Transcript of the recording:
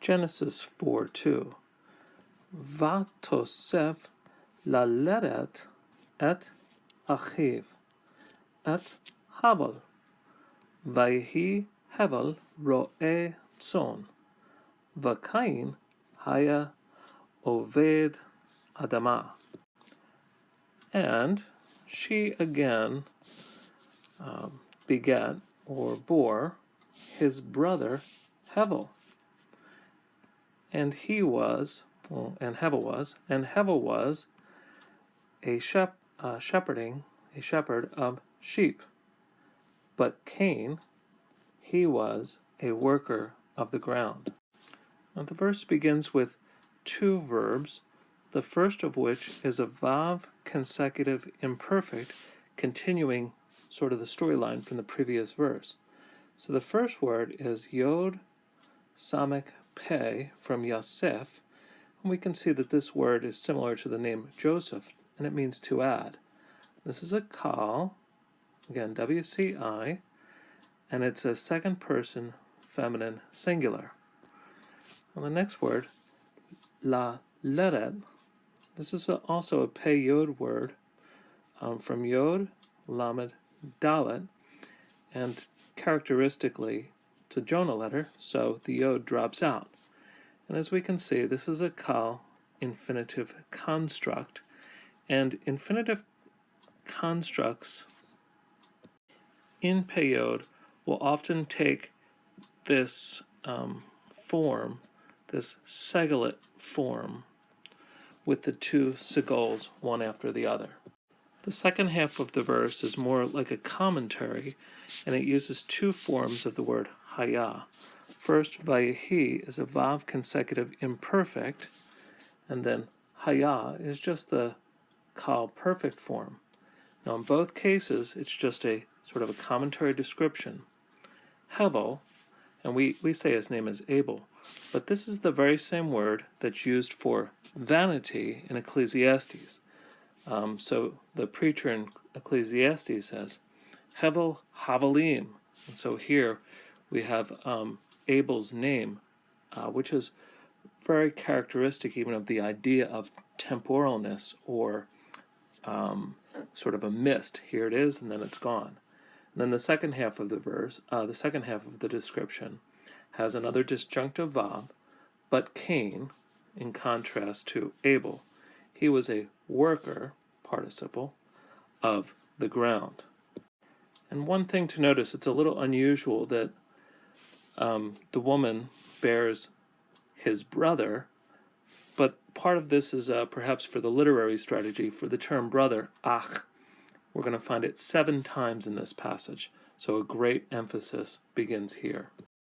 Genesis 4:2. Vatosef leleret et achiv et Havel. Vayhi Havel ro'eh tzon. V'Kain haya oved adama. And she again begat or bore his brother Hevel. And Hevel was a shepherd of sheep. But Cain, he was a worker of the ground. Now the verse begins with two verbs, the first of which is a vav consecutive imperfect, continuing sort of the storyline from the previous verse. So the first word is yod samek peh from Yosef, and we can see that this word is similar to the name Joseph, and it means to add. This is a kal, again WCI, and it's a second person feminine singular. Well, the next word, la leret, this is also a peh yod word from yod, lamed, dalet, and characteristically it's a Jonah letter, so the yod drops out. And as we can see, this is a kal infinitive construct, and infinitive constructs in peh yod will often take this form, this seglet form, with the two segols one after the other. The second half of the verse is more like a commentary, and it uses two forms of the word haya. First, vayehi is a vav consecutive imperfect, and then haya is just the kal perfect form. Now in both cases, it's just a sort of a commentary description. Hevel, and we say his name is Abel, but this is the very same word that's used for vanity in Ecclesiastes. So the preacher in Ecclesiastes says, Hevel Havelim. And so here we have Abel's name, which is very characteristic even of the idea of temporalness or sort of a mist. Here it is, and then it's gone. And then the second half of the verse, the second half of the description, has another disjunctive vav, but Cain, in contrast to Abel, he was a worker, participle, of the ground. And one thing to notice, it's a little unusual that the woman bears his brother, but part of this is perhaps for the literary strategy. For the term brother, ach, we're going to find it 7 times in this passage, so a great emphasis begins here.